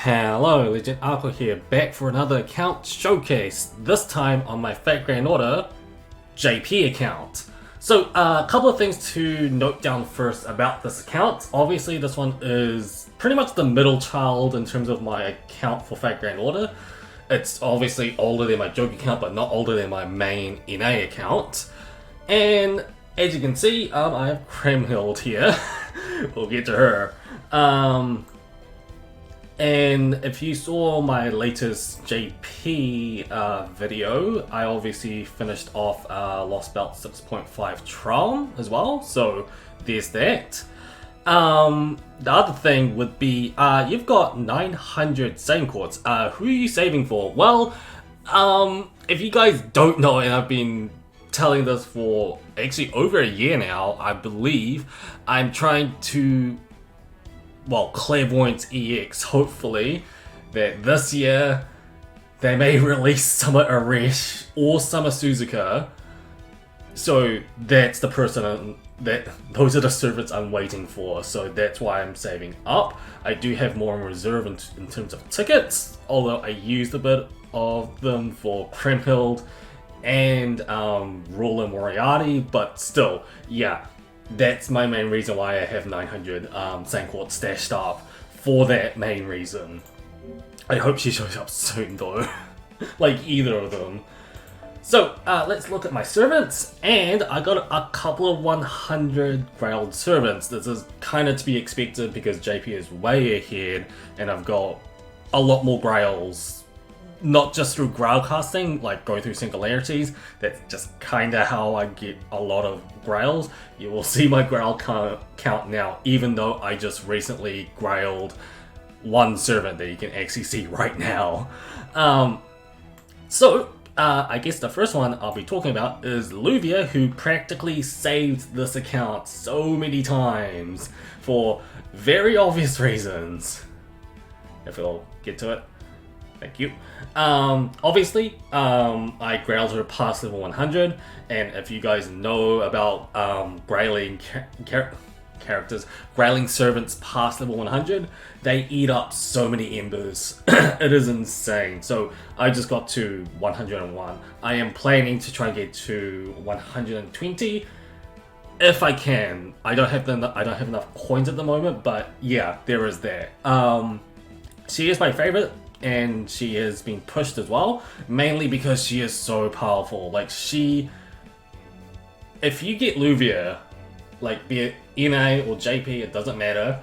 Hello, LegendAqua here, back for another account showcase, this time on my Fat Granddaughter JP account. So, a couple of things to note down first about this account. Obviously, this one is pretty much the middle child in terms of my account for Fat Granddaughter. It's obviously older than my joke account, but not older than my main NA account. And as you can see, I have Kremhild here. We'll get to her. And if you saw my latest JP video, I obviously finished off Lost Belt 6.5 trial as well, so there's that. The other thing would be, you've got 900 saving quartz. Who are you saving for? Well, if you guys don't know, and I've been telling this for actually over a year now, I believe, I'm trying to, well, Clairvoyance EX, hopefully, that this year they may release Summer Aresh or Summer Suzuka. So that's the person those are the servants I'm waiting for, so that's why I'm saving up. I do have more in reserve in terms of tickets, although I used a bit of them for Kremhild and Rule and Moriarty, but still, yeah. That's my main reason why I have 900 Sand Quartz stashed up, for that main reason. I hope she shows up soon though, like either of them. So let's look at my servants, and I got a couple of 100 Grailed servants. This is kind of to be expected because JP is way ahead, and I've got a lot more Grails. Not just through Grail casting, like going through singularities, that's just kinda how I get a lot of Grails. You will see my Grail count now, even though I just recently Grailed one servant that you can actually see right now. I guess the first one I'll be talking about is Luvia, who practically saved this account so many times for very obvious reasons. If we'll get to it. Thank you. Obviously, I grailed her past level 100, and if you guys know about grailing characters, grailing servants past level 100, they eat up so many embers. It is insane. So I just got to 101. I am planning to try and get to 120 if I can. I don't have enough coins at the moment, but yeah, there is that. She is my favorite, and she has been pushed as well, mainly because she is so powerful. Like, if you get Luvia, like be it NA or JP, it doesn't matter,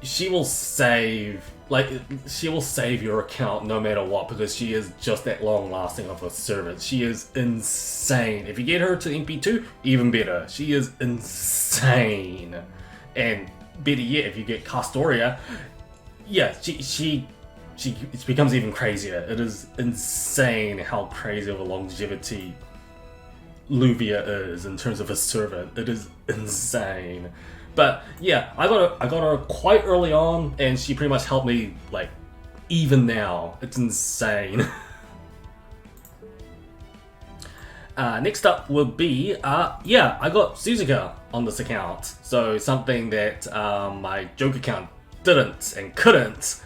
she will save your account no matter what, because she is just that long lasting of a servant. She is insane. If you get her to MP2, even better. She is insane. And better yet, if you get Castoria, yeah, it becomes even crazier. It is insane how crazy of a longevity Luvia is in terms of a servant. It is insane. But yeah, I got her quite early on, and she pretty much helped me, like, even now. It's insane. Next up would be, I got Suzuka on this account. So something that my joke account didn't and couldn't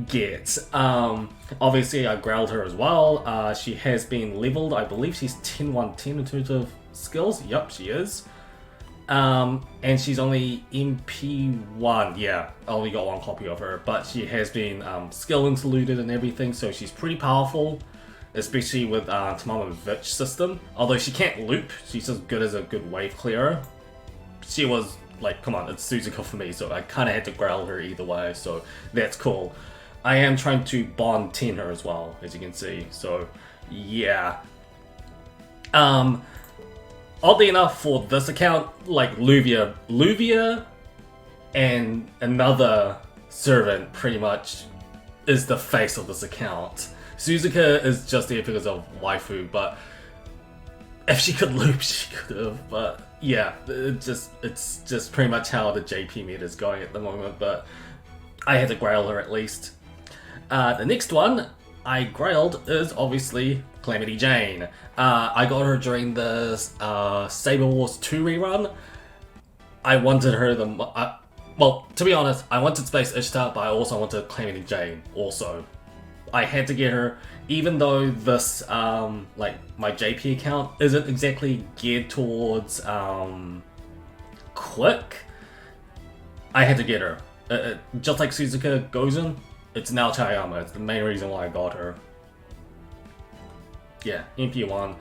get. Obviously I grailed her as well. She has been leveled. I believe she's 10-1-10 in terms of skills. Yup, she is. And she's only MP1. Yeah, I only got one copy of her, but she has been skill interluded and everything, so she's pretty powerful, especially with Tamama Vitch system. Although she can't loop, she's as good as a good wave clearer. She was like, come on, it's Suzuka for me, so I kind of had to grail her either way, so that's cool. I am trying to bond 10 her as well, as you can see, so yeah. Oddly enough, for this account, like Luvia and another servant pretty much is the face of this account. Suzuka is just there because of waifu, but if she could loop, she could have, but yeah, it's just pretty much how the JP meta is going at the moment, but I had to grail her at least. The next one I grailed is obviously Calamity Jane. I got her during the Saber Wars 2 rerun. I wanted her Well, to be honest, I wanted Space Ishtar, but I also wanted Calamity Jane. Also, I had to get her, even though this like my JP account isn't exactly geared towards quick. I had to get her. Just like Suzuka goes in, it's now Chayama. It's the main reason why I got her. Yeah, MP1.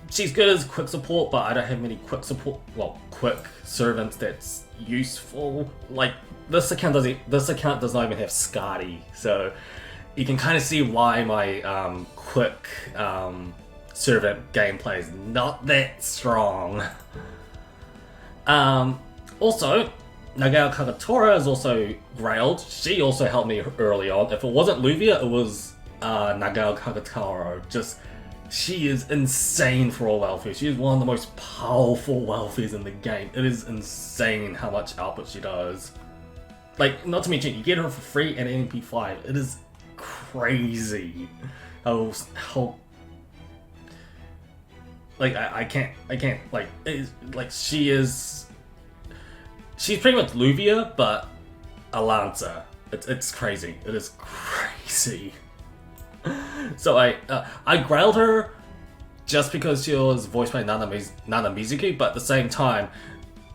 She's good as quick support, but I don't have many quick support. Well, quick servants that's useful. Like this account does not even have Skadi, so you can kind of see why my quick servant gameplay is not that strong. Also, Nagao Kagatora is also grailed. She also helped me early on. If it wasn't Luvia, it was Nagao Kagatora. Just, she is insane for a Welfare. She is one of the most powerful Welfares in the game. It is insane how much output she does. Like, not to mention, you get her for free at NP5. It is crazy. How like I can't like it's, like she's pretty much Luvia but a Lancer. It's crazy. It is crazy. So I grailed her just because she was voiced by Nana Mizuki, but at the same time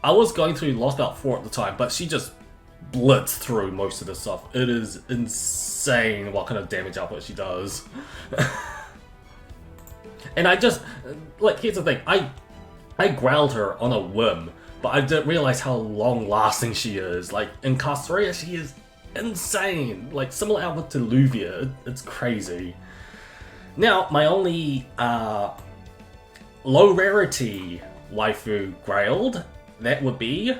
I was going through Lost Belt 4 at the time, but she just blitzed through most of the stuff. It is insane what kind of damage output she does. And I just, like, here's the thing, I growled her on a whim, but I didn't realize how long-lasting she is. Like, in Castoria, she is insane. Like, similar output to Luvia, it's crazy. Now, my only low-rarity waifu grailed, that would be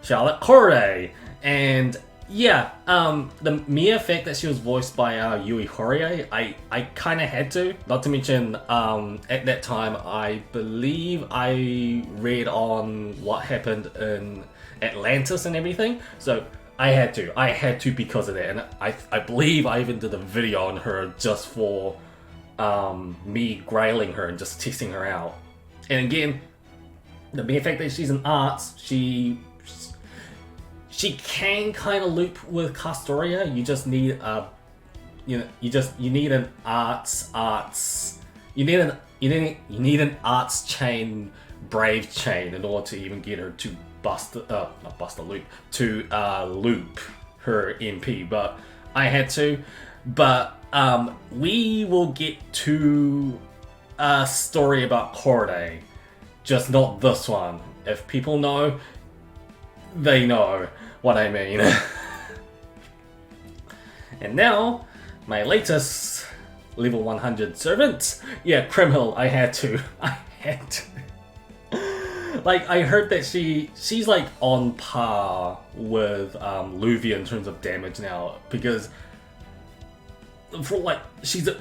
Charlotte Corday. And yeah, the mere fact that she was voiced by Yui Horie, I kind of had to. Not to mention, at that time, I believe I read on what happened in Atlantis and everything. So I had to because of that. And I believe I even did a video on her just for me grailing her and just testing her out. And again, the mere fact that she's in arts, she can kind of loop with Castoria. You just need a, you need an arts. You need an arts chain, brave chain in order to even get her to loop her MP. But I had to. But we will get to a story about Corday, just not this one. If people know, they know what I mean. And now, my latest level 100 servant. Yeah, Krimhill, I had to. Like, I heard that she's like on par with Luvia in terms of damage now, because for like, she's a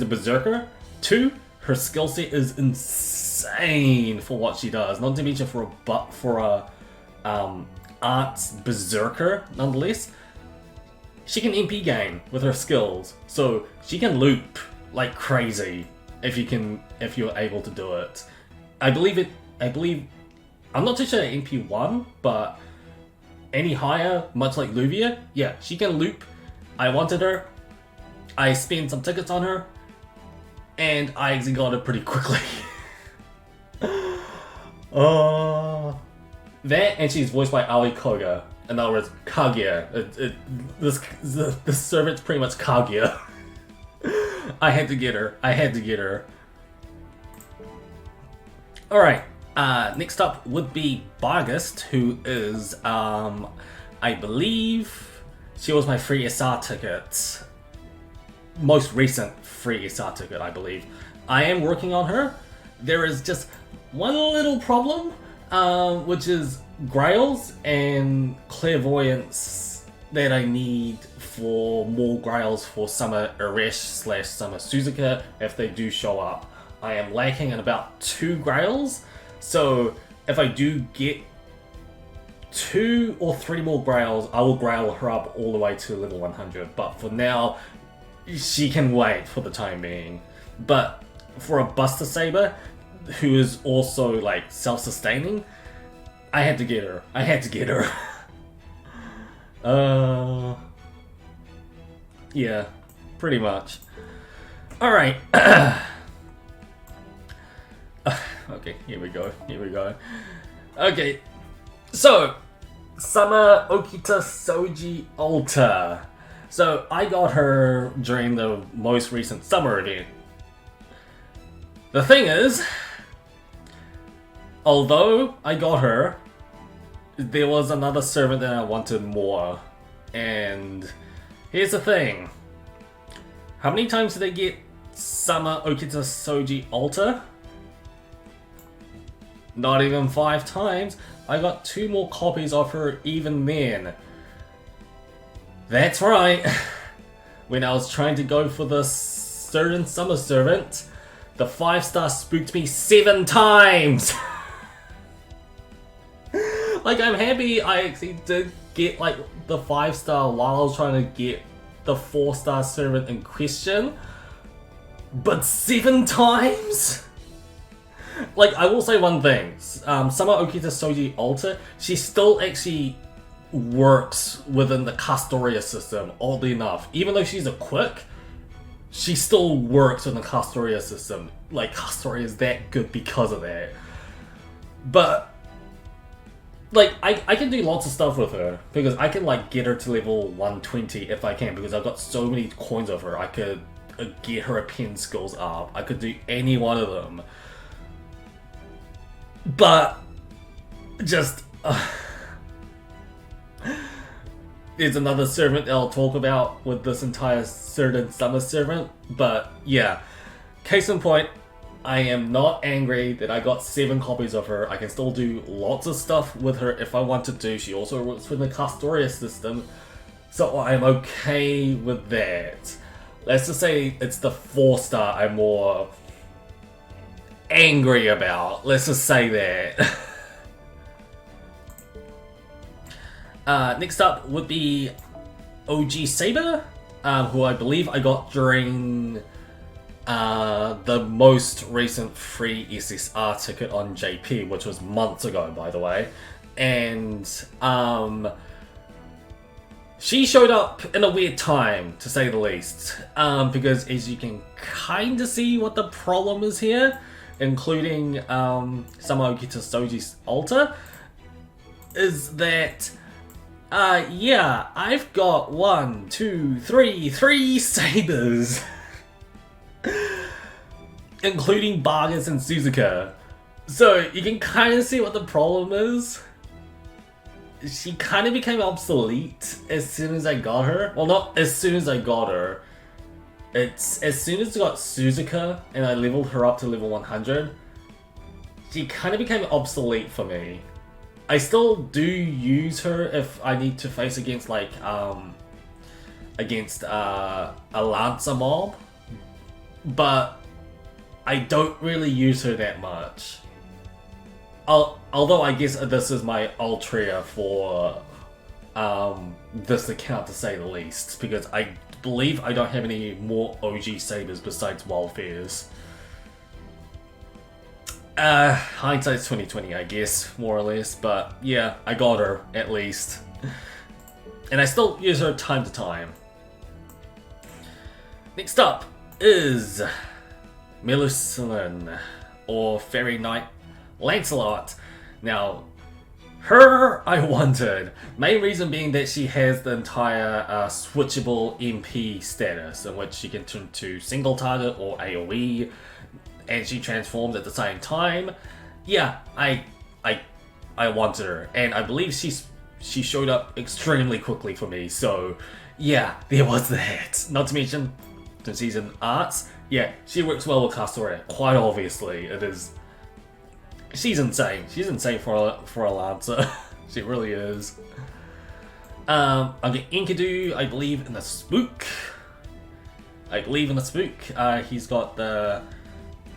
berserker. 2, her skill set is insane for what she does. Not to mention for a arts berserker, nonetheless, she can MP gain with her skills, so she can loop like crazy if you're able to do it. I believe I'm not too sure at MP1, but any higher, much like Luvia, yeah, she can loop. I wanted her, I spent some tickets on her, and I actually got it pretty quickly. That, and she's voiced by Ali Koga. In other words, Kaguya. This servant's pretty much Kaguya. I had to get her. Alright, next up would be Bargist, who is, I believe she was my free SR ticket. Most recent free SR ticket, I believe. I am working on her. There is just one little problem, which is Grails and Clairvoyance that I need for more Grails for Summer Eresh / Summer Suzuka if they do show up. I am lacking in about 2 Grails, so if I do get 2 or 3 more Grails, I will Grail her up all the way to level 100, but for now, she can wait for the time being. But for a Buster Saber, who is also like self-sustaining, I had to get her. Yeah, pretty much. Alright. Okay, here we go. Okay, so Summer Okita Soji Alta. So I got her during the most recent summer event. The thing is, although I got her, there was another servant that I wanted more. And here's the thing. How many times did I get Summer Okita Soji Alta? Not even 5 times. I got 2 more copies of her even then. That's right. When I was trying to go for the certain summer servant, the 5-star spooked me 7 times. Like, I'm happy I actually did get like the 5-star while I was trying to get the 4-star servant in question. But 7 times? Like, I will say one thing. Summer Okita Soji Alta, she still actually works within the Castoria system, oddly enough. Even though she's a quick, she still works in the Castoria system. Like, Castoria is that good because of that. But, like, I can do lots of stuff with her. Because I can, like, get her to level 120 if I can. Because I've got so many coins of her. I could get her pen skills up. I could do any one of them. But, just... there's another servant that I'll talk about with this entire certain summer servant. But, yeah. Case in point, I am not angry that I got 7 copies of her. I can still do lots of stuff with her if I wanted to. She also works with the Castoria system. So I'm okay with that. Let's just say it's the 4-star I'm more angry about. Let's just say that. Next up would be OG Saber, who I believe I got during the most recent free SSR ticket on JP, which was months ago, by the way. And she showed up in a weird time, to say the least, because as you can kind of see what the problem is here, including Summer Okita Soji's Alta, is that yeah, I've got 3 Sabers. Including Bargas and Suzuka. So you can kind of see what the problem is. She kind of became obsolete as soon as I got her. Well, not as soon as I got her. It's as soon as I got Suzuka and I leveled her up to level 100. She kind of became obsolete for me. I still do use her if I need to face against like against a Lancer mob, but I don't really use her that much. Although I guess this is my Ultria for this account, to say the least, because I believe I don't have any more OG Sabers besides Wildfares. Hindsight's 2020, I guess, more or less, but yeah, I got her, at least. And I still use her time to time. Next up is Melusine, or Fairy Knight Lancelot. Now, her I wanted. Main reason being that she has the entire switchable MP status, in which she can turn to single target or AoE, and she transforms at the same time. Yeah, I wanted her, and I believe she showed up extremely quickly for me. So yeah, there was that. Not to mention, since she's in arts, yeah, she works well with Castoria. Quite obviously, it is. She's insane. She's insane for a Lancer. She really is. I've got Enkidu, I believe, in the Spook. He's got the...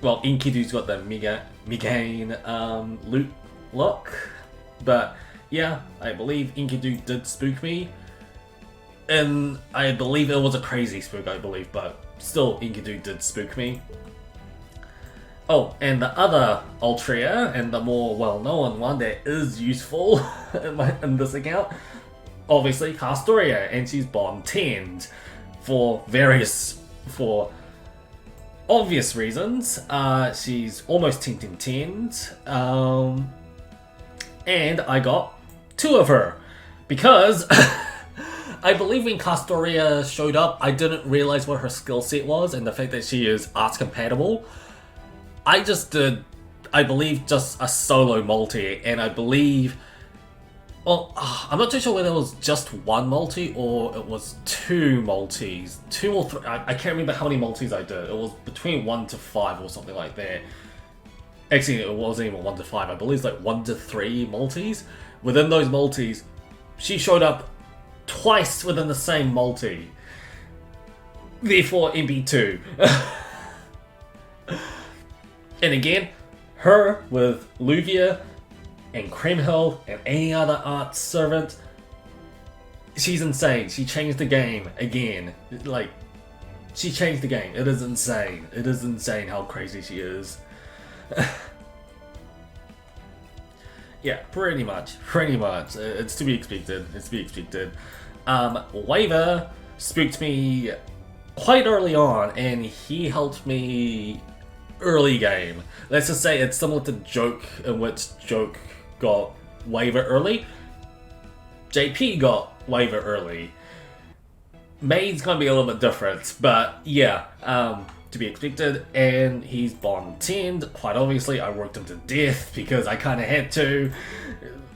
Well, Enkidu's got the Migane loot lock. But yeah, I believe Enkidu did spook me. And I believe it was a crazy spook, but still, Enkidu did spook me. Oh, and the other Ultria, and the more well-known one that is useful in this account, obviously Castoria, and she's bond 10'd for obvious reasons. She's almost 10'd, and I got 2 of her because I believe when Castoria showed up, I didn't realize what her skill set was, and the fact that she is arts compatible. I just did, I believe, just a solo multi, and I believe, well, I'm not too sure whether it was just 1 multi or it was 2 multis. 2 or 3, I can't remember how many multis I did. It was between 1 to 5 or something like that. Actually, it wasn't even 1 to 5, I believe it's like 1 to 3 multis. Within those multis, she showed up twice within the same multi. Therefore, MP2. And again, her with Luvia and Kremhill and any other art servant, she's insane. She changed the game again. Like, she changed the game. It is insane. It is insane how crazy she is. Yeah, pretty much. It's to be expected. It's to be expected. Waver spooked me quite early on, and he helped me early game. Let's just say it's similar to Joke, in which Joke got Waver early. JP got Waver early. Maid's gonna be a little bit different, but yeah, to be expected. And he's bond 10'd. Quite obviously, I worked him to death because I kind of had to.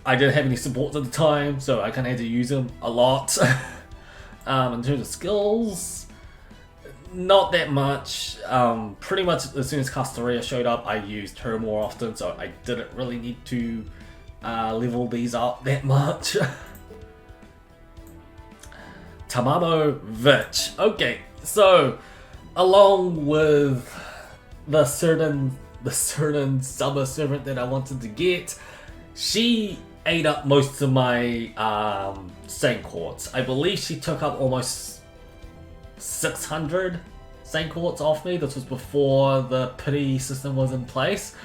I didn't have any supports at the time, so I kind of had to use him a lot. In terms of skills, not that much. Pretty much as soon as Castoria showed up, I used her more often, so I didn't really need to level these up that much. Tamamo Vitch. Okay, so along with the certain summer servant that I wanted to get, she ate up most of my Saint Quartz. I believe she took up almost 600 Saint Quartz off me. This was before the pity system was in place.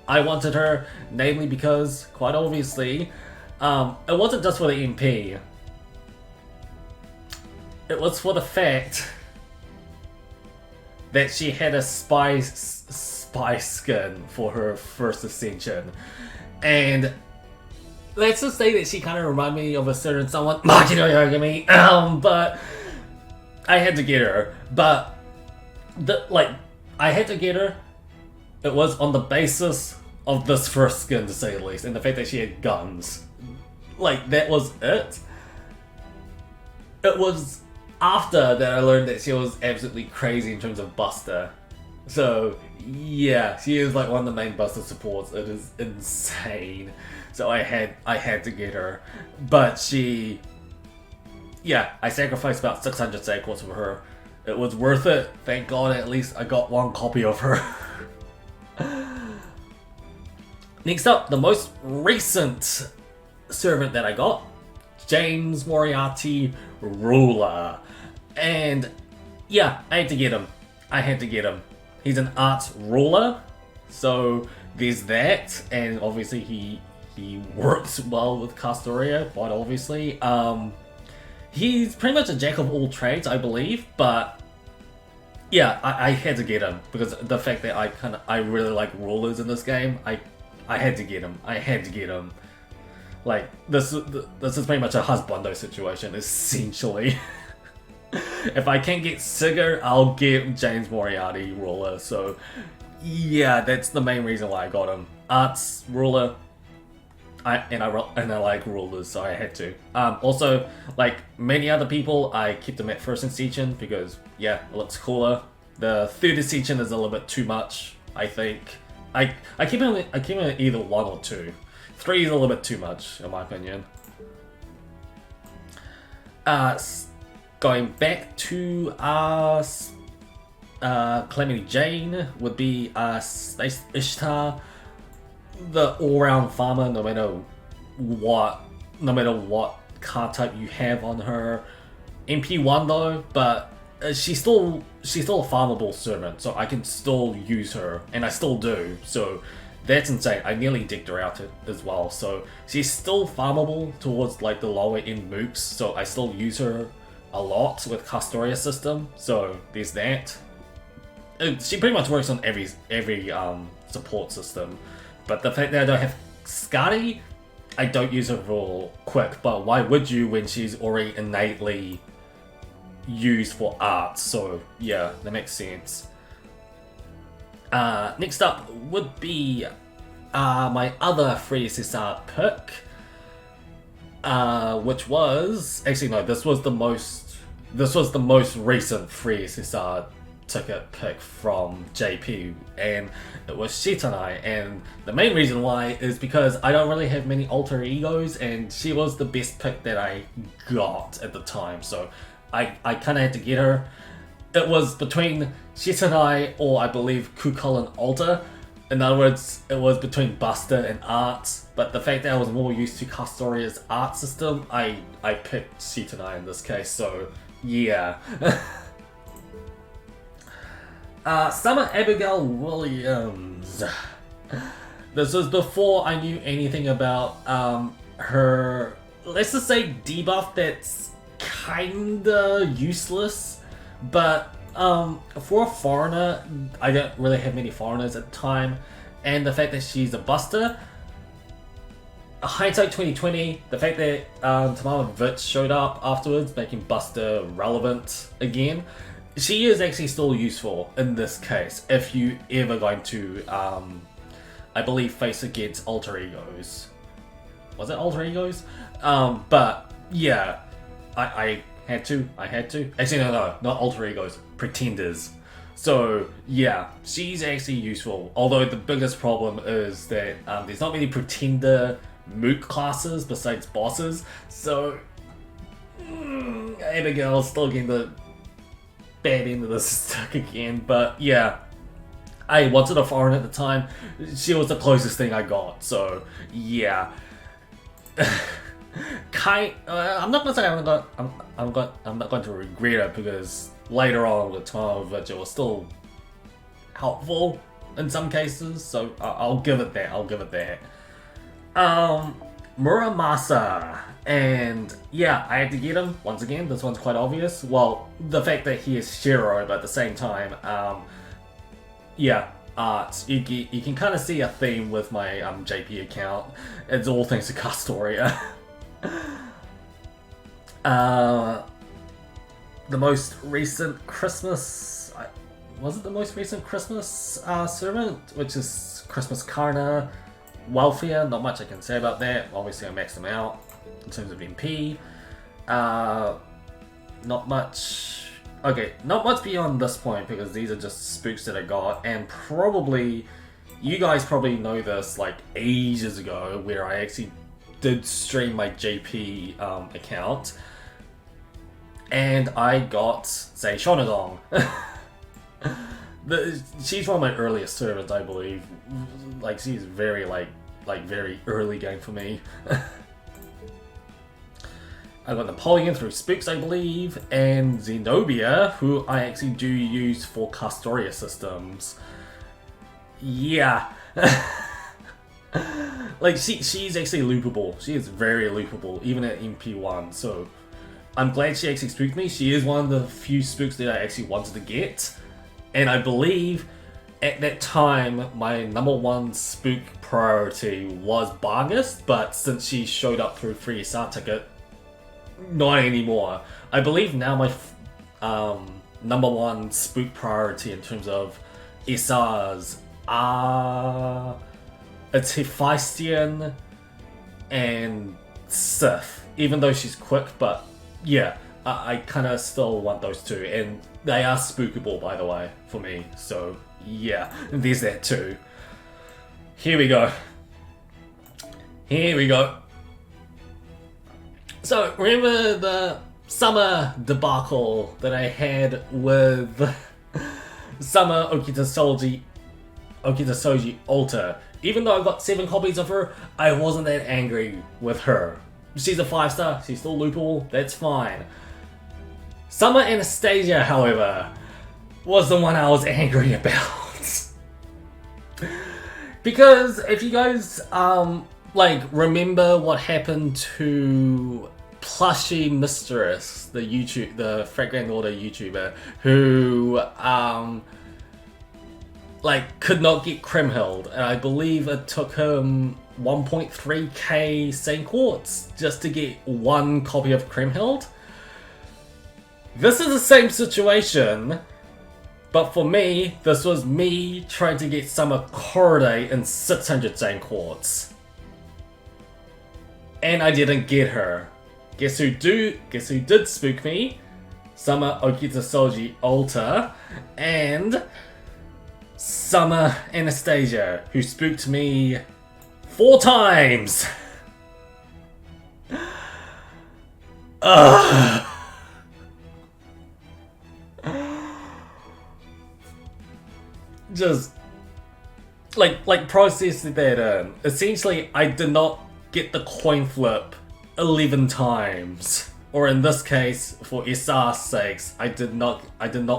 I wanted her, namely because, quite obviously, it wasn't just for the MP. It was for the fact that she had a spy skin for her first ascension. And let's just say that she kind of reminded me of a certain someone, Makino Yagami, but I had to get her. But, I had to get her. It was on the basis of this first skin, to say the least, and the fact that she had guns. Like, that was it. It was after that I learned that she was absolutely crazy in terms of Buster. So, yeah, she is like one of the main Buster supports. It is insane. So I had to get her. But she... Yeah, I sacrificed about 600 Saquos for her. It was worth it. Thank God at least I got 1 copy of her. Next up, the most recent servant that I got. James Moriarty Ruler. And yeah, I had to get him. He's an arts ruler, so there's that, and obviously he works well with Castoria, quite obviously. He's pretty much a jack of all trades, I believe, but yeah, I had to get him because the fact that I really like rulers in this game. I had to get him. Like, this is pretty much a husbando situation, essentially. If I can't get Sigurd, I'll get James Moriarty ruler. So, yeah, that's the main reason why I got him. Arts ruler, I like rulers, so I had to. Also, like many other people, I kept him at first ascension because, yeah, it looks cooler. The third ascension is a little bit too much, I think. I keep him at either 1 or 2. 3 is a little bit too much, in my opinion. Going back to Calamity Jane would be Space Ishtar, the all-round farmer. No matter what card type you have on her. MP1 though, but she's still a farmable servant, so I can still use her, and I still do. So That's insane. I nearly digged her out as well. So she's still farmable towards like the lower end mooks. So I still use her a lot with Castoria system. So there's that. She pretty much works on every support system. But the fact that I don't have Skadi, I don't use her for quick. But why would you when she's already innately used for art? So yeah, that makes sense. Next up would be my other free SSR pick, which was actually no, this was the most recent free SSR ticket pick from JP, and it was Shitanai. And the main reason why is because I don't really have many alter egos, and she was the best pick that I got at the time, so I kind of had to get her. It was between Shitanai or I believe Kukulin Alter. In other words, it was between Buster and Arts, but the fact that I was more used to Castoria's art system, I picked Shitanai in this case, so yeah. Summer Abigail Williams. This was before I knew anything about her, let's just say, debuff that's kinda useless. But for a foreigner, I don't really have many foreigners at the time, and the fact that she's a Buster, hindsight 2020, the fact that Tamama Vitz showed up afterwards, making Buster relevant again, she is actually still useful in this case if you ever going to, I believe, face against alter egos. Was it alter egos? But yeah, I had to. Actually, no, not alter egos, pretenders. So yeah, she's actually useful. Although the biggest problem is that there's not many pretender mook classes besides bosses. So Abigail's still getting the bad end of the stick again. But yeah, I wanted a foreign at the time. She was the closest thing I got. So yeah. I'm not gonna say I'm not going to regret it, because later on with time it was still helpful in some cases, so I'll give it that. Muramasa, and yeah, I had to get him once again. This one's quite obvious. Well, the fact that he is Shiro, but at the same time, yeah. You can kind of see a theme with my JP account. It's all thanks to Castoria. The most recent Christmas, was it the most recent Christmas servant, which is Christmas Karna Welfare. Not much I can say about that. Obviously I maxed them out in terms of MP. Not much. Okay, not much beyond this point, because these are just spooks that I got, and probably, you guys probably know this like ages ago, where I actually did stream my JP account, and I got, say, Shonodong. She's one of my earliest servants, I believe. Like, she's very, like very early game for me. I got Napoleon through Spooks, I believe, and Zenobia, who I actually do use for Castoria systems. Yeah. Like, she's actually loopable. She is very loopable, even at MP1, so I'm glad she actually spooked me. She is one of the few spooks that I actually wanted to get, and I believe at that time my #1 spook priority was Bargus, but since she showed up through free SR ticket, not anymore. I believe now my #1 spook priority in terms of SRs are it's Hephaestion and Sith, even though she's quick, but yeah, I kind of still want those two, and they are spookable, by the way, for me, so yeah, there's that too. Here we go. So, remember the summer debacle that I had with Summer Okitasoji Alter? Even though I got 7 copies of her, I wasn't that angry with her. She's a 5-star, she's still loopable, that's fine. Summer Anastasia, however, was the one I was angry about. Because if you guys like remember what happened to Plushy Mistress, the Frat Granddaughter YouTuber who like could not get Crimhild, and I believe it took him 1.3k Saint Quartz just to get one copy of Crimhild. This is the same situation, but for me, this was me trying to get Summer Corday in 600 Saint Quartz. And I didn't get her. Guess who did spook me? Summer Okita Alta and Summer Anastasia, who spooked me 4 times. Just like process that in. Essentially, I did not get the coin flip 11 times, or in this case, for SR's sakes, I did not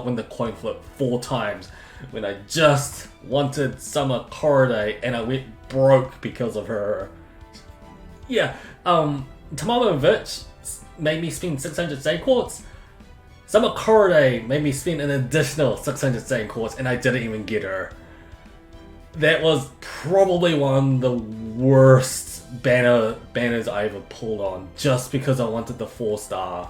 win the coin flip 4 times when I just wanted Summer Corday and I went broke because of her. Yeah, Tamamovich made me spend 600 Saint Quartz. Summer Corday made me spend an additional 600 Saint Quartz and I didn't even get her. That was probably one of the worst banners I ever pulled on, just because I wanted the 4-star.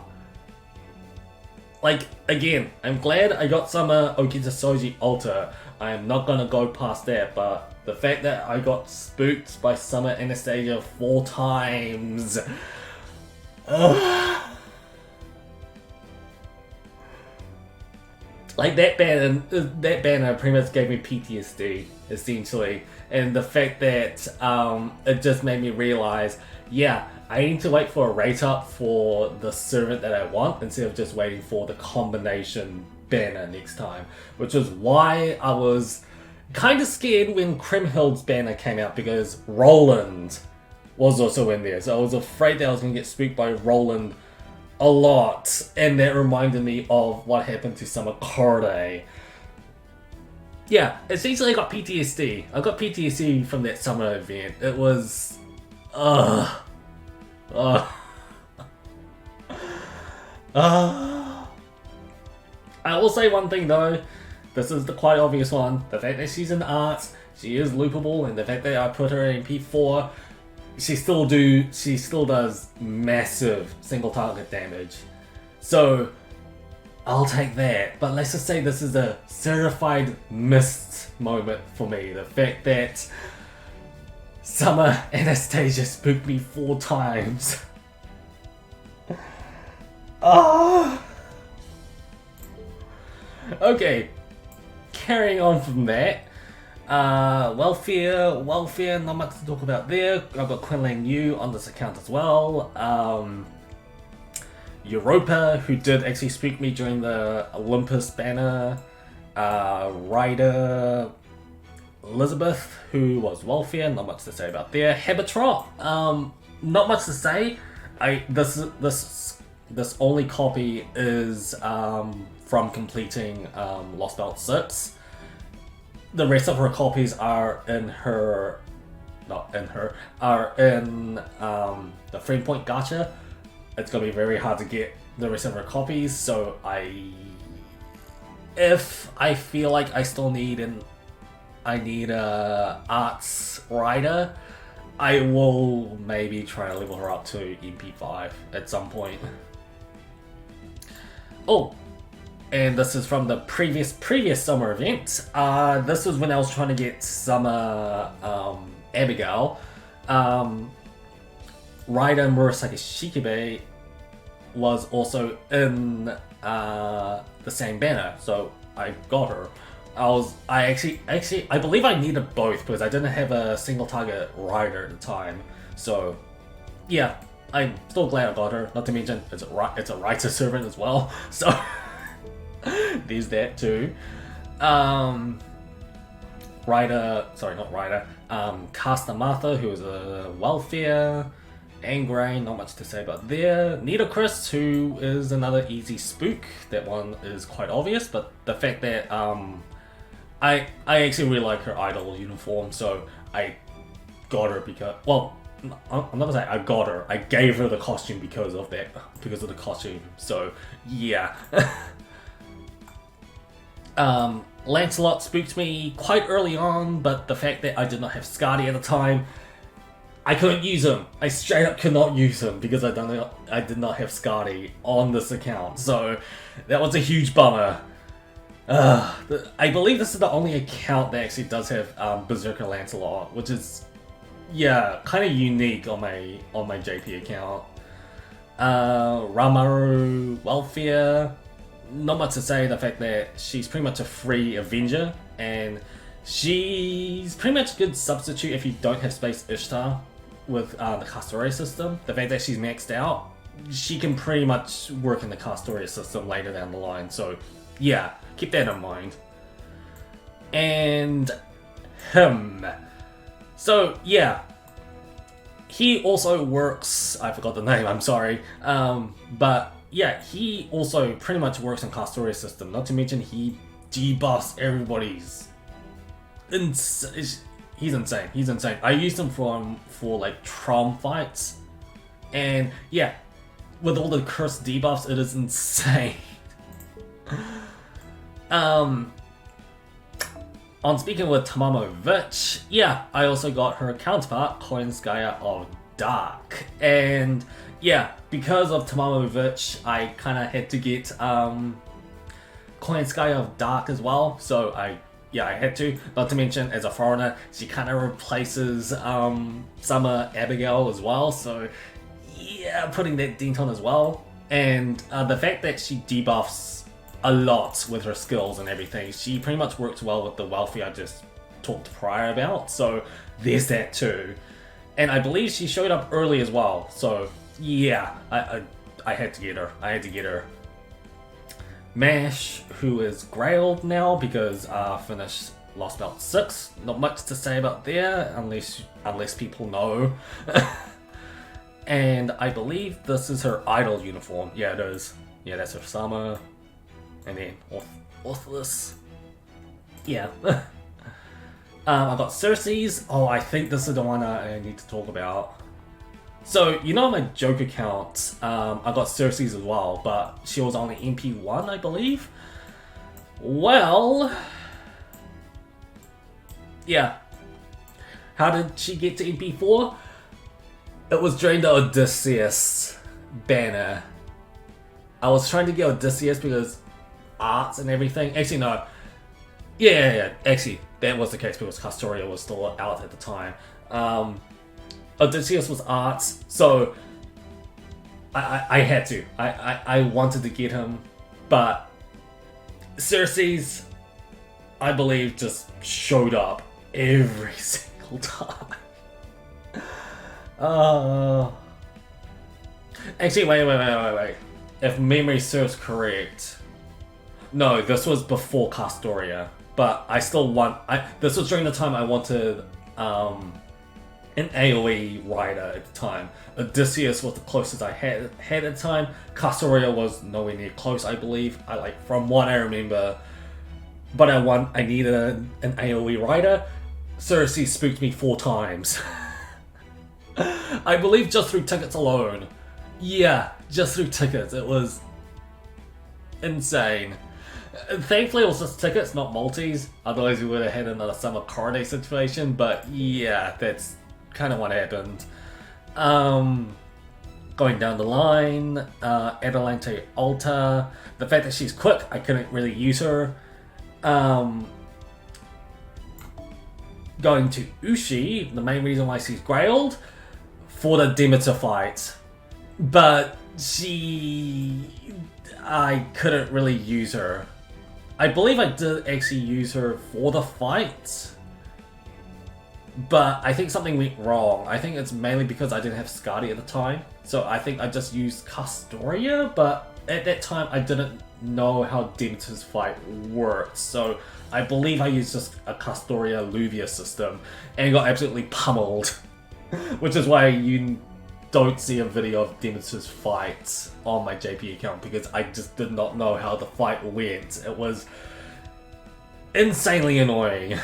Like, again, I'm glad I got Summer Okita Alta. I am not gonna go past that, but the fact that I got spooked by Summer Anastasia 4 times. Like, that banner pretty much gave me PTSD, essentially. And the fact that it just made me realize, yeah, I need to wait for a rate up for the servant that I want instead of just waiting for the combination banner next time. Which is why I was kind of scared when Crimhild's banner came out, because Roland was also in there. So I was afraid that I was going to get spooked by Roland a lot, and that reminded me of what happened to Summer Corday. Yeah, essentially I got PTSD. I got PTSD from that summer event. It was... I will say one thing though, this is the quite obvious one. The fact that she's in arts, she is loopable, and the fact that I put her in P4, she still does massive single target damage. So I'll take that. But let's just say this is a certified missed moment for me. The fact that Summer Anastasia spooked me 4 times. Okay, carrying on from that. Welfare, not much to talk about there. I've got Quinlan Yu on this account as well. Europa, who did actually spook me during the Olympus banner. Ryder Elizabeth, who was Welfare, not much to say about there. Habitrot, not much to say. This only copy is from completing Lost Belt 6. The rest of her copies are in the Frame Point Gacha. It's gonna be very hard to get the rest of her copies, so if I feel like I still need a arts writer, I will maybe try to level her up to MP5 at some point. Oh, and this is from the previous summer event. This was when I was trying to get Summer Abigail. Ryder Murasaki Shikibe was also in the same banner, so I got her. I believe I needed both because I didn't have a single target Ryder at the time. So yeah, I'm still glad I got her. Not to mention it's a writer servant as well. So there's that too. Casta Martha, who is a Welfare. Angrain, not much to say about there. Nita Chris, who is another easy spook. That one is quite obvious, but the fact that I actually really like her idol uniform, so I got her because, well, I'm not gonna say I got her. I gave her the costume because of that, because of the costume. So yeah. Lancelot spooked me quite early on, but the fact that I did not have Skadi at the time, I couldn't use him. I straight up could not use him because I did not have Skadi on this account. So that was a huge bummer. I believe this is the only account that actually does have Berserker Lancelot, which is, yeah, kind of unique on my JP account. Ramaru Welfare, not much to say. The fact that she's pretty much a free Avenger, and she's pretty much a good substitute if you don't have Space Ishtar with the Castoria system. The fact that she's maxed out, she can pretty much work in the Castoria system later down the line. So yeah, keep that in mind. And him. So yeah, he also works, I forgot the name, I'm sorry. But yeah, he also pretty much works in Castoria system. Not to mention he debuffs everybody's. He's insane. He's insane. I used him for like Trom fights, and yeah, with all the cursed debuffs, it is insane. On speaking with Tamamo Vich, yeah, I also got her counterpart, Koinskaya of Dark, and yeah, because of Tamamo Vich, I kind of had to get Koinskaya of Dark as well. So I had to. Not to mention, as a foreigner, she kind of replaces Summer Abigail as well. So yeah, putting that dent on as well. And the fact that she debuffs a lot with her skills and everything, she pretty much works well with the Wealthy I just talked prior about. So there's that too. And I believe she showed up early as well. So yeah, I had to get her. I had to get her. Mash, who is Grailed now because finished Lost Belt 6. Not much to say about there unless people know. And I believe this is her idol uniform. Yeah, it is. Yeah, that's her summer. And then Orthless. Yeah. I got Cersei's. Oh, I think this is the one I need to talk about. So, you know, my joke account, I got Cersei's as well, but she was only MP1, I believe. Well, yeah. How did she get to MP4? It was during the Odysseus banner. I was trying to get Odysseus because arts and everything. Actually, no. Yeah. Actually, that was the case because Castoria was still out at the time. Odysseus was arts, so I had to. I wanted to get him, but Cersei's, I believe, just showed up every single time. Actually, wait. If memory serves correct, no, this was before Castoria, but I still want. This was during the time I wanted an AoE rider at the time. Odysseus was the closest I had at the time. Castoria was nowhere near close, I believe. From what I remember, but I needed an AoE rider. Cersei spooked me 4 times. I believe just through tickets alone. Yeah, just through tickets. It was insane. Thankfully it was just tickets, not multis. Otherwise we would have had another Summer Corday situation, but yeah, that's kind of what happened. Going down the line, Adelante Alta. The fact that she's quick, I couldn't really use her. Going to Ushi, the main reason why she's Grailed, for the Demeter fight. But I couldn't really use her. I believe I did actually use her for the fight, but I think something went wrong. I think it's mainly because I didn't have Skadi at the time, so I think I just used Castoria, but at that time I didn't know how Demeter's fight worked, so I believe I used just a Castoria Luvia system and got absolutely pummeled, which is why you don't see a video of Demeter's fight on my JP account, because I just did not know how the fight went. It was insanely annoying.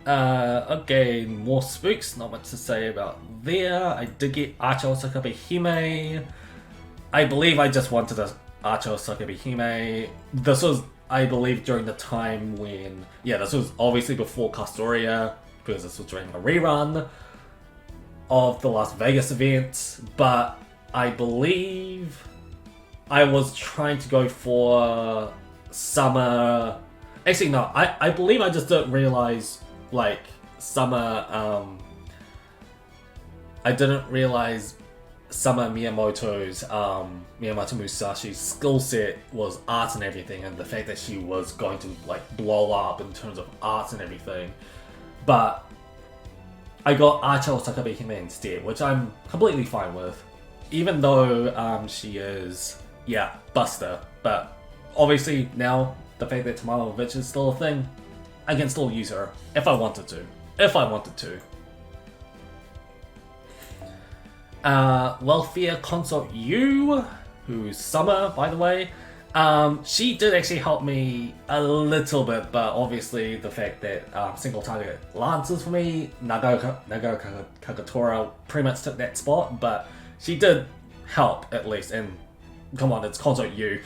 Okay, more spooks, not much to say about there. I did get Archer Sokabe Hime. I believe I just wanted a Archer Sokabe Hime. This was, I believe, during the time when... Yeah, this was obviously before Castoria, because this was during a rerun of the Las Vegas event, but I believe I was trying to go for summer... Actually, no, I believe I just didn't realize, like, summer, I didn't realize Summer Miyamoto's, Miyamoto Musashi's skill set was art and everything, and the fact that she was going to, like, blow up in terms of art and everything. But I got Archer Sokabe Hime instead, which I'm completely fine with. Even though she is, yeah, Buster. But obviously now, the fact that Tamalovich is still a thing, I can still use her if I wanted to. If I wanted to. Welfare Consort U, who's Summer, by the way. She did actually help me a little bit, but obviously the fact that single target Lancers for me, Nagao Kagatora pretty much took that spot, but she did help at least, and come on, it's Consort U.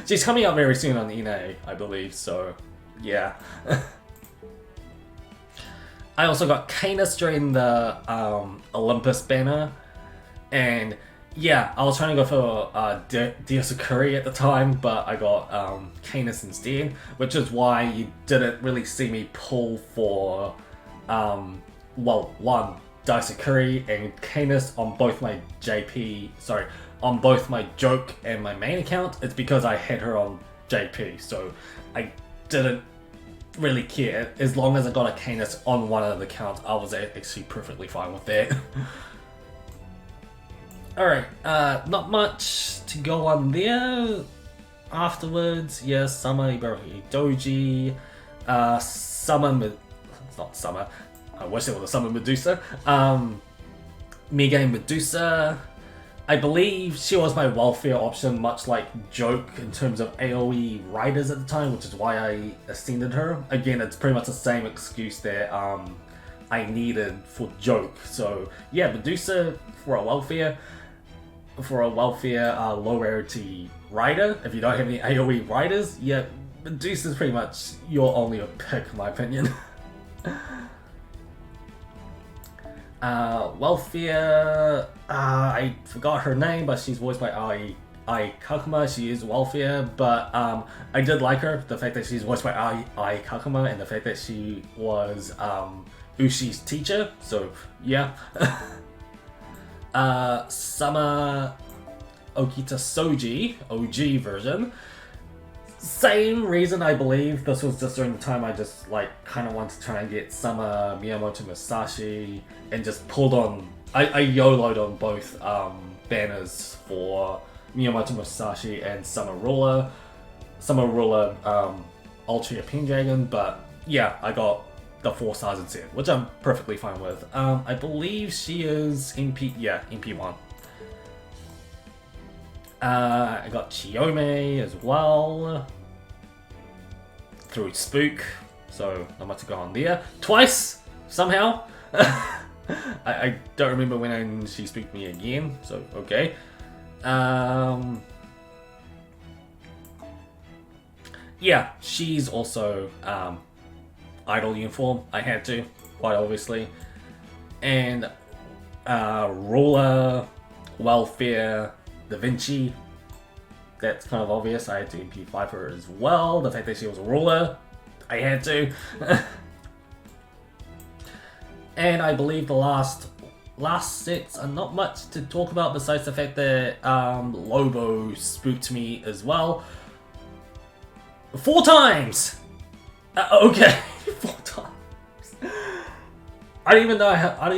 She's coming out very soon on NA, I believe, so yeah. I also got Canis during the Olympus banner, and yeah, I was trying to go for Diosakuri at the time, but I got Canis instead, which is why you didn't really see me pull for, well, one, Diosakuri and Canis on both my on both my joke and my main account. It's because I had her on JP, so I didn't really care. As long as I got a Canis on one of the accounts, I was actually perfectly fine with that. Alright, not much to go on there. Afterwards, yes, Summer Ibaraki Doji, it's not Summer, I wish it was a Summer Medusa, Mega Medusa. I believe she was my welfare option, much like Joke in terms of AoE riders at the time, which is why I ascended her. Again, it's pretty much the same excuse that I needed for Joke. So yeah, Medusa for a welfare low rarity rider. If you don't have any AoE riders, yeah, Medusa's pretty much your only pick in my opinion. Welfare, I forgot her name, but she's voiced by Ai Kakuma. She is Welfare, but I did like her. The fact that she's voiced by Ai Kakuma, and the fact that she was Ushi's teacher. So yeah. Summer Okita Soji, OG version. Same reason, I believe. This was just during the time I just like kind of wanted to try and get Summer Miyamoto Musashi, and just pulled on. I YOLO'd on both banners for Miyamoto Musashi and Summer Ruler. Summer Ruler Ultra Pendragon, but yeah, I got the 4 stars instead, which I'm perfectly fine with. I believe she is MP, yeah, MP1. I got Chiyome as well through Spook, so not much to go on there. Twice somehow. I don't remember when she spooked me again, so okay. Yeah, she's also idol uniform. I had to, quite obviously. And Ruler, Welfare, Da Vinci. That's kind of obvious. I had to MP5 her as well. The fact that she was a ruler, I had to. And I believe the last sets are not much to talk about besides the fact that Lobo spooked me as well. 4 times! Okay, 4 times. I don't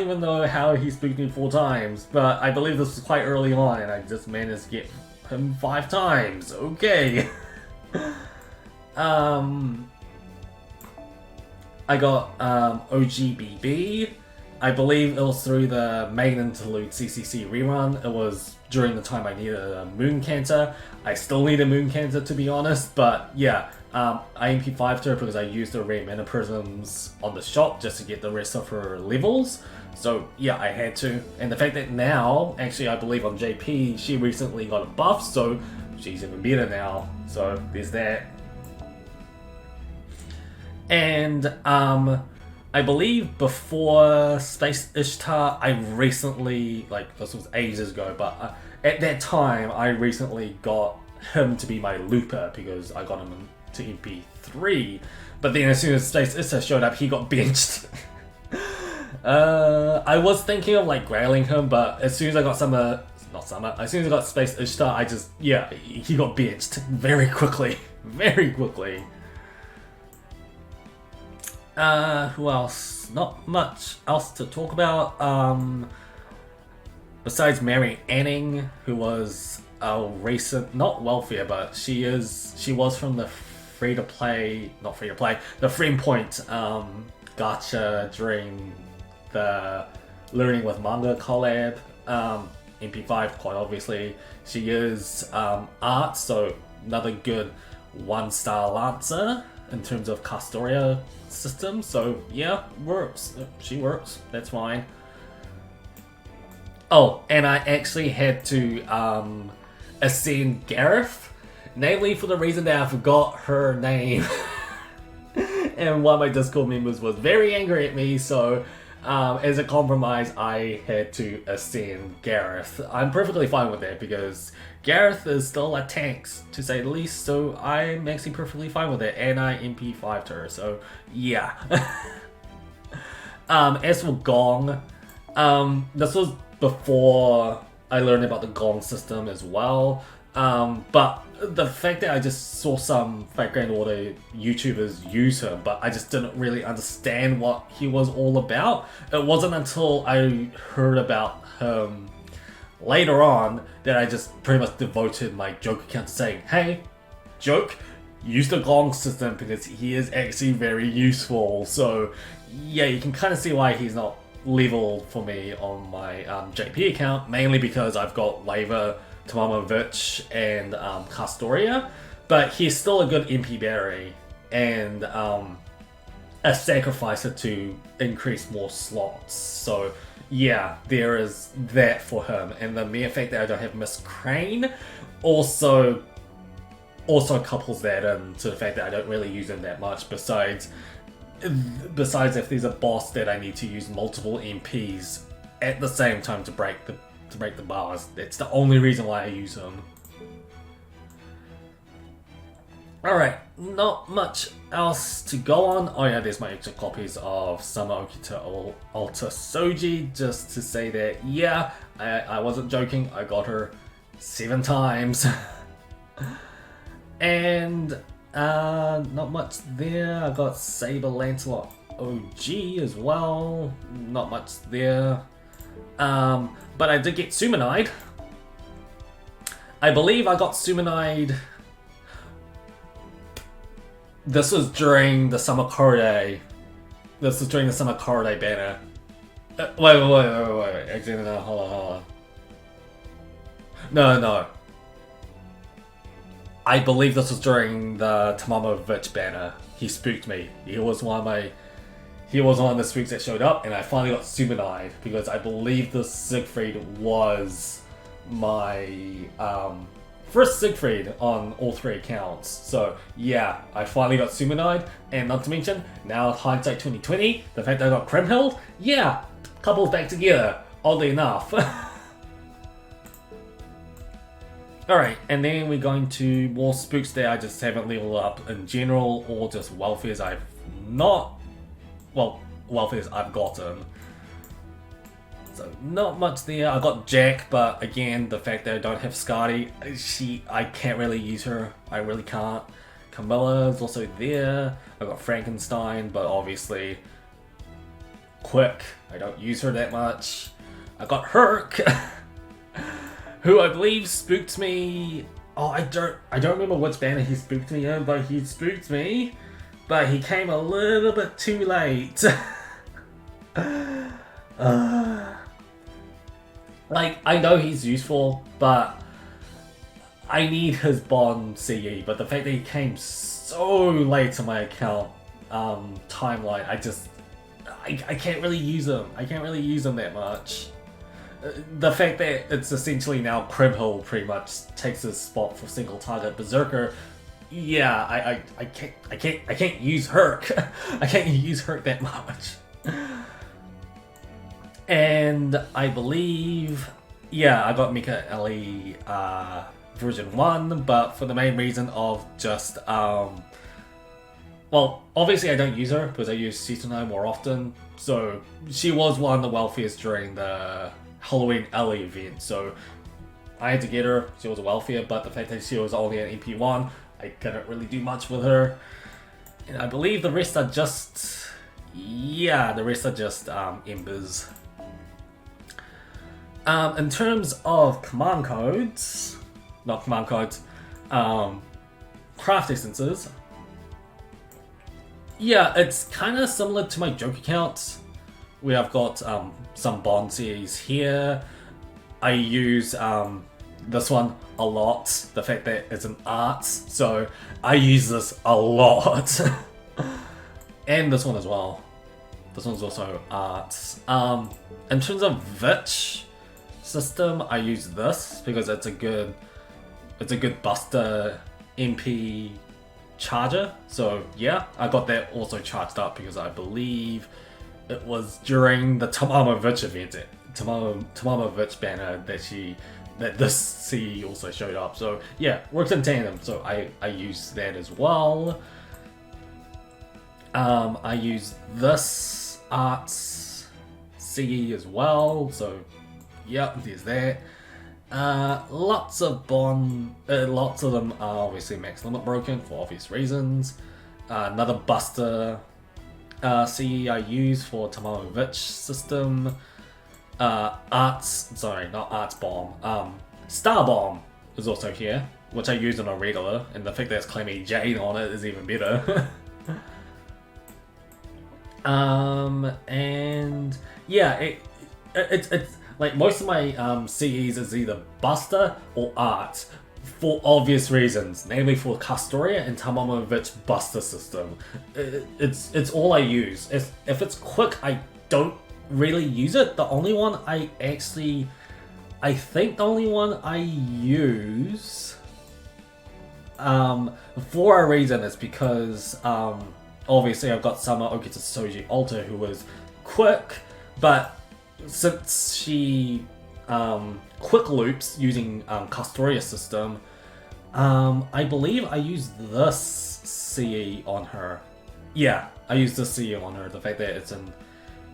even know how he spooked me 4 times, but I believe this was quite early on, and I just managed to get him 5 times. Okay. I got OGBB. I believe it was through the main interlude CCC rerun. It was during the time I needed a Moon Cancer. I still need a Moon Cancer, to be honest, but yeah, I MP5'd her because I used the rare mana prisms on the shop just to get the rest of her levels. So yeah, I had to. And the fact that now, actually I believe on JP, she recently got a buff, so she's even better now. So there's that. And I believe before Space Ishtar, I recently, like this was ages ago, but at that time I recently got him to be my looper because I got him to MP3. But then as soon as Space Ishtar showed up, he got benched. I was thinking of like grailing him, but as soon as I got as soon as I got Space Ishtar, he got benched very quickly. Very quickly. Who else? Not much else to talk about. Besides Mary Anning, who was a recent, not welfare, but she was from the the Friendpoint gacha during the Learning with Manga collab. MP5, quite obviously. She is art, so another good 1-star Lancer in terms of Castoria system. So yeah, works. She works. That's fine. Oh, and I actually had to ascend Gareth, namely for the reason that I forgot her name. And one of my Discord members was very angry at me, so as a compromise, I had to ascend Gareth. I'm perfectly fine with that because Gareth is still a tank, to say the least, so I'm actually perfectly fine with it, and I MP5'd her, so yeah. As for Gong, this was before I learned about the Gong system as well, but the fact that I just saw some background order YouTubers use him, but I just didn't really understand what he was all about. It wasn't until I heard about him later on that I just pretty much devoted my joke account to saying, hey, joke, use the Gong system because he is actually very useful. So yeah, you can kind of see why he's not leveled for me on my JP account, mainly because I've got Waver, Tamamovich, and Castoria, but he's still a good MP battery and a sacrificer to increase more slots. So yeah, there is that for him, and the mere fact that I don't have Miss Crane also couples that into the fact that I don't really use him that much. Besides if there's a boss that I need to use multiple MPs at the same time to break the bars, that's the only reason why I use him. Alright, not much else to go on. Oh yeah, there's my extra copies of Summer Okita Alta Soji, just to say that, yeah, I wasn't joking, I got her 7 times. And, not much there. I got Saber Lancelot OG as well, not much there. But I did get Sumanide. I believe I got Sumanide. This was during the Summer Corday. This was during the Summer Corday banner. Wait. Actually, no, hold on. No. I believe this was during the Tamamovich banner. He spooked me. He was one of the spooks that showed up, and I finally got Sumanide because I believe the Siegfried was my first Siegfried on all 3 accounts. So yeah, I finally got Sumanide, and not to mention, now hindsight 2020, the fact that I got Kriemhild, yeah, couples back together, oddly enough. Alright, and then we're going to more spooks that I just haven't leveled up in general, or just welfares I've gotten. So not much there. I got Jack, but again, the fact that I don't have Skadi, I can't really use her. I really can't. Camilla's also there. I got Frankenstein, but obviously quick. I don't use her that much. I got Herc, who I believe spooked me. Oh, I don't remember which banner he spooked me in, but he spooked me. But he came a little bit too late. Like, I know he's useful, but I need his Bond CE, but the fact that he came so late to my account timeline, I can't really use him. I can't really use him that much. The fact that it's essentially now Cribhill pretty much takes his spot for single target Berserker. Yeah, I can't use Herc. I can't use Herc that much. And I believe, yeah, I got Mika Ellie version 1, but for the main reason of just well, obviously I don't use her because I use Suzuka more often, so she was one of the wealthiest during the Halloween Ellie event, so I had to get her. She was wealthier, but the fact that she was only an EP1, I couldn't really do much with her. And I believe the rest are just, yeah, the rest are just embers. In terms of command codes, not command codes, craft essences, yeah, it's kind of similar to my joke account, where I've got some Bond series here. I use this one a lot, the fact that it's an art, so I use this a lot. And this one as well. This one's also arts. In terms of Vitch system, I use this because it's a good Buster MP charger. So yeah, I got that also charged up because I believe it was during the Tamamo Vitch event, Tamamo Vitch banner that this CE also showed up. So yeah, works in tandem. So I use that as well. I use this arts CE as well. So yeah, there's that. Lots of Bond, lots of them are obviously max limit broken for obvious reasons. Another Buster CE I use for Tamamo Vitch system. Sorry, not Arts Bomb. Star Bomb is also here, which I use on a regular, and the fact that it's Calamity Jane on it is even better. And yeah, it's like most of my CEs is either Buster or Art for obvious reasons, namely for Castoria and Tamamo Vitch Buster system. It's all I use. If it's quick, I don't really use it. The only one I think the only one I use for a reason is because obviously I've got Sama Okita Soji Alter who was quick, but since she quick loops using Castoria system, I believe I used this CE on her. Yeah, I used this CE on her. The fact that it's an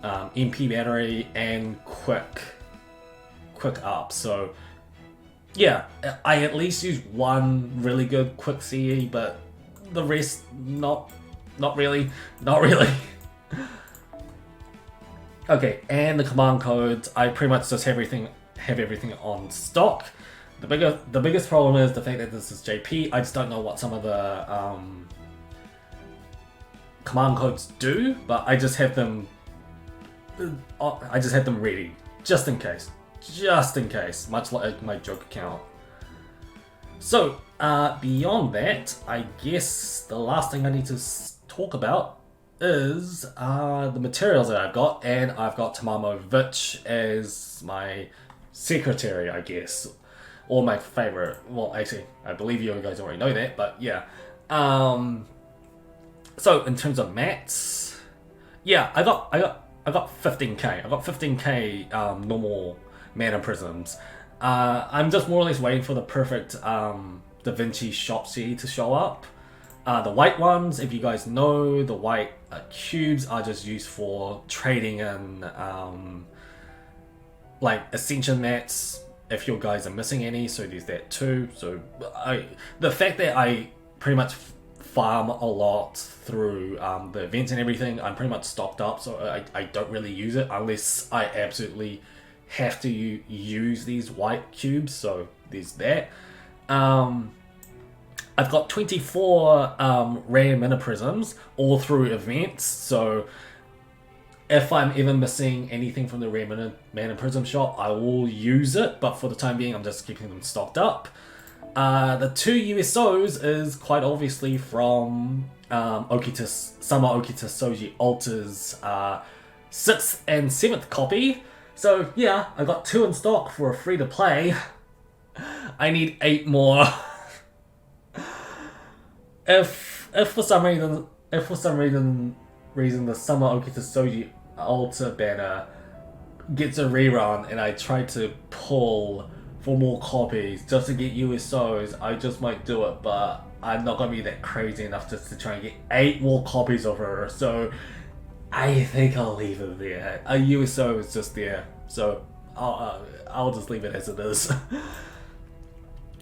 MP battery and quick up. So yeah, I at least use one really good quick CE, but the rest not really. Okay, and the command codes, I pretty much just have everything on stock. The biggest problem is the fact that this is JP. I just don't know what some of the command codes do, but I just have them ready just in case, much like my joke account. So beyond that, I guess the last thing I need to talk about is the materials that I've got, and I've got Tamamo Vitch as my secretary, I guess, or my favorite. Well, actually, I believe you guys already know that, but yeah. So in terms of mats, yeah, I got 15k. I got 15k normal mana prisms. I'm just more or less waiting for the perfect Da Vinci shop C to show up. The white ones, if you guys know, the white cubes are just used for trading in like Ascension mats, if you guys are missing any, so there's that too. So the fact that I pretty much farm a lot through the events and everything, I'm pretty much stocked up, so I don't really use it unless I absolutely have to use these white cubes, so there's that. I've got 24 rare mana prisms all through events, so If I'm ever missing anything from the Rare Man and Prism shop, I will use it, but for the time being, I'm just keeping them stocked up. The 2 USOs is quite obviously from Summer Okita Soji Alter's 6th and 7th copy. So yeah, I got 2 in stock for a free to play. I need 8 more. If for some reason the Summer Okita Soji Alter banner gets a rerun and I try to pull for more copies just to get USOs, I just might do it, but I'm not gonna be that crazy enough just to try and get 8 more copies of her, so I think I'll leave it there. A USO is just there, so I'll just leave it as it is.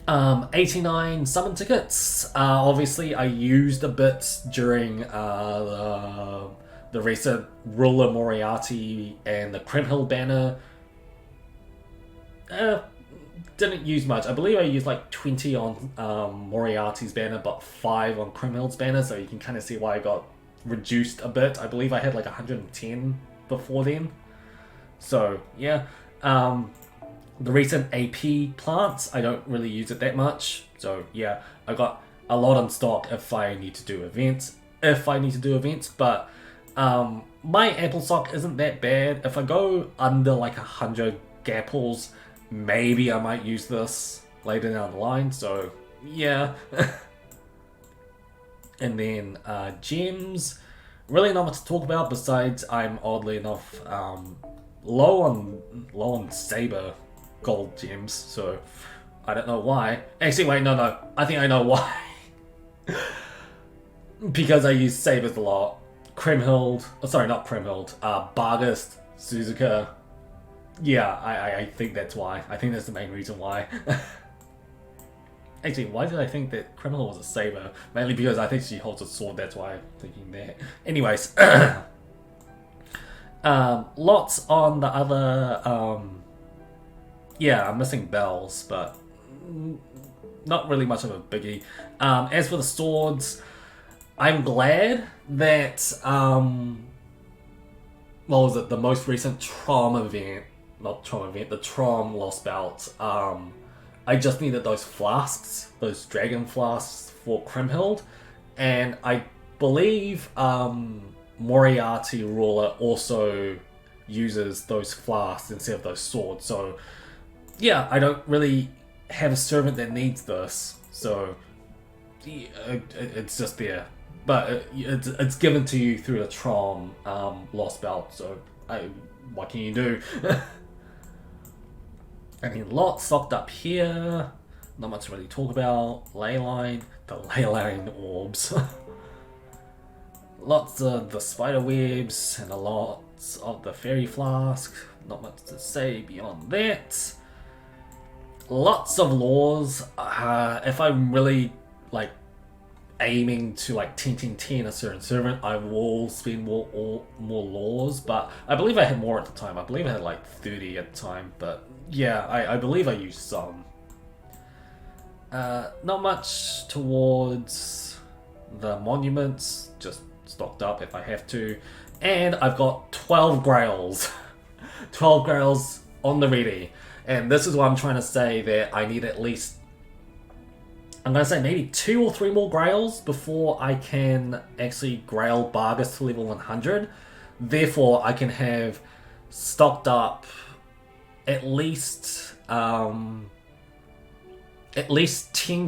89 summon tickets. Obviously, I used a bit during the recent Ruler Moriarty and the Kremhild banner. Didn't use much. I believe I used like 20 on Moriarty's banner, but 5 on Kremhild's banner, so you can kind of see why I got reduced a bit. I believe I had like 110 before then. So, yeah. The recent AP plants, I don't really use it that much. So, yeah, I got a lot on stock if I need to do events. But my apple stock isn't that bad. If I go under like 100 gapples, maybe I might use this later down the line. So, yeah. And then gems, really not much to talk about besides I'm oddly enough low on Saber gold gems, so I don't know why. Actually, wait, no, I think I know why. Because I use Sabers a lot. Kremhild, sorry, not Kremhild, Bargast, Suzuka. Yeah, I think that's why. I think that's the main reason why. Actually, why did I think that Kremhild was a Saber? Mainly because I think she holds a sword, that's why I'm thinking that. Anyways. Lots on the other, yeah, I'm missing bells, but not really much of a biggie. As for the swords, I'm glad that, what was it, the most recent the Trom Lost Belt, I just needed those flasks, those dragon flasks for Kremhild, and I believe, Moriarty Ruler also uses those flasks instead of those swords, so yeah, I don't really have a servant that needs this, so yeah, it's just there. But it's given to you through the Trom Lost Belt, so what can you do? I mean, lots stocked up here, not much to really talk about. Leyline, the Leyline orbs. Lots of the spider webs and a lot of the fairy flask. Not much to say beyond that. Lots of laws. If I'm really like aiming to like 10 a certain servant, I will spend more laws. But I believe I had more at the time. I believe I had like 30 at the time. But yeah, I believe I used some. Not much towards the monuments. Just stocked up if I have to, and I've got 12 grails 12 grails on the ready, and this is what I'm trying to say, that I need at least, I'm gonna say maybe 2 or 3 more grails before I can actually grail Bargast to level 100. Therefore I can have stocked up at least 10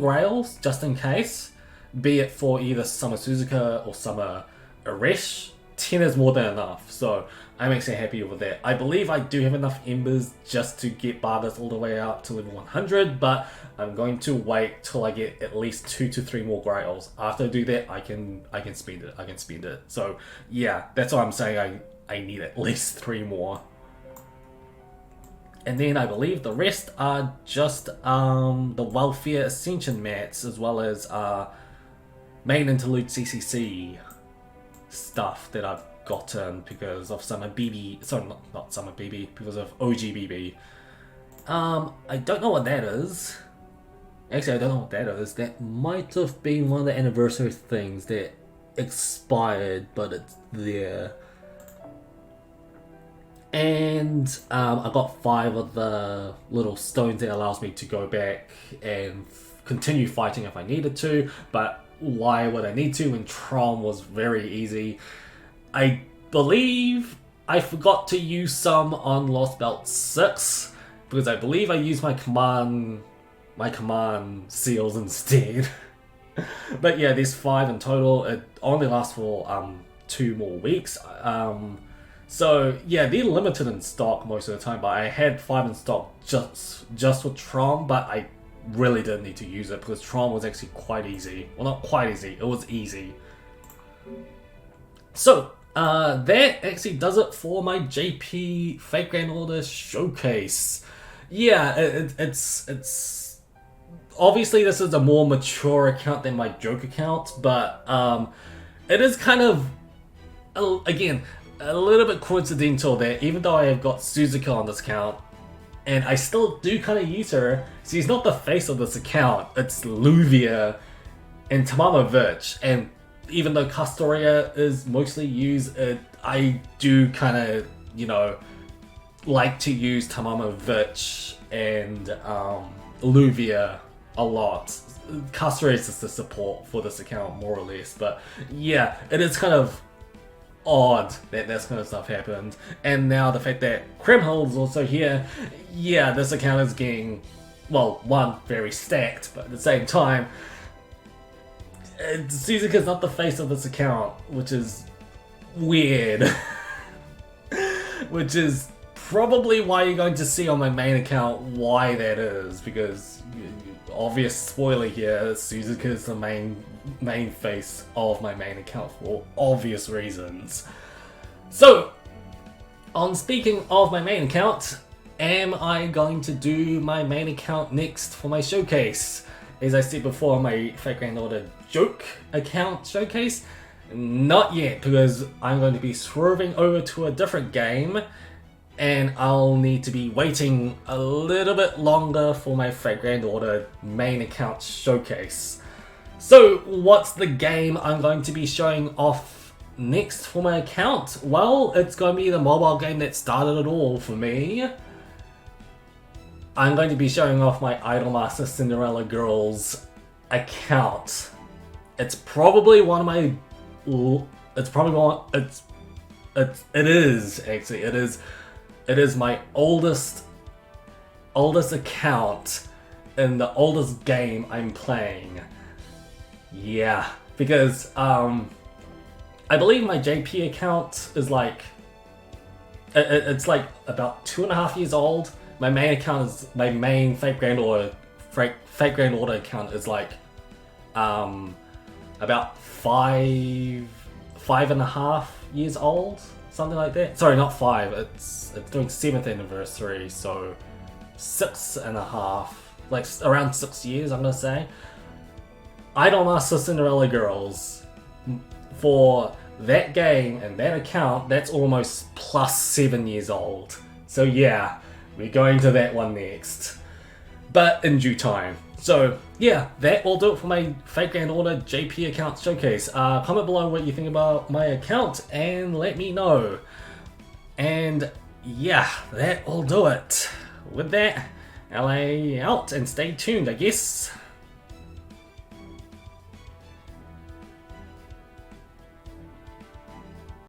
grails just in case, be it for either Summer Suzuka or Summer Aresh. 10 is more than enough, so I'm actually happy with that. I believe I do have enough embers just to get Bargast all the way up to level 100, but I'm going to wait till I get at least 2 to 3 more grails. After I do that, I can spend it. So yeah, that's why I'm saying I need at least 3 more. And then I believe the rest are just the Welfare Ascension mats, as well as main interlude CCC stuff that I've gotten because of Summer BB. Sorry, not Summer BB, because of OG BB. I don't know what that is. Actually, I don't know what that is. That might have been one of the anniversary things that expired, but it's there. And I got 5 of the little stones that allows me to go back and continue fighting if I needed to, but why would I need to when Tron was very easy? I believe I forgot to use some on Lost Belt 6, because I believe I used my command seals instead. But yeah, there's 5 in total. It only lasts for 2 more weeks. So yeah, they're limited in stock most of the time, but I had 5 in stock just for Tron, but I really didn't need to use it because Tron was actually quite easy. Well, not quite easy, it was easy. So that actually does it for my JP Fake Grand Order showcase. Yeah, it's obviously this is a more mature account than my joke account, but it is kind of, again, a little bit coincidental that even though I have got Suzuka on this account, and I still do kind of use her, she's not the face of this account, it's Luvia and Tamama Virch, and even though Castoria is mostly used, I do kind of, you know, like to use Tamama Virch and Luvia a lot. Castoria is just the support for this account, more or less, but yeah, it is kind of odd that this kind of stuff happened. And now the fact that Kremhild is also here, yeah, this account is getting, well, one, very stacked, but at the same time, Suzuka's not the face of this account, which is weird. Which is probably why you're going to see on my main account why that is, because obvious spoiler here, Suzuka is the main face of my main account for obvious reasons. So, on speaking of my main account, am I going to do my main account next for my showcase? As I said before, my Fake Grand Order joke account showcase, not yet, because I'm going to be swerving over to a different game, and I'll need to be waiting a little bit longer for my Fake Grand Order main account showcase. So what's the game I'm going to be showing off next for my account? Well, it's going to be the mobile game that started it all for me. I'm going to be showing off my Idolmaster Cinderella Girls account. It's probably one of my... It's probably one... It is, actually. It is my oldest account in the oldest game I'm playing. Yeah, because I believe my JP account is like it's like about 2.5 years old. My main account is my main Fake Grand Order account is like about 5.5 years old. Something like that. Sorry, not 5. It's doing 7th anniversary, so 6.5, like around 6 years, I'm gonna say. Idolmaster Cinderella Girls, for that game and that account, that's almost plus 7 years old. So yeah, we're going to that one next, but in due time. So yeah, that will do it for my Fake Grand Order JP account showcase. Comment below what you think about my account and let me know. And yeah, that will do it. With that, LA out and stay tuned, I guess.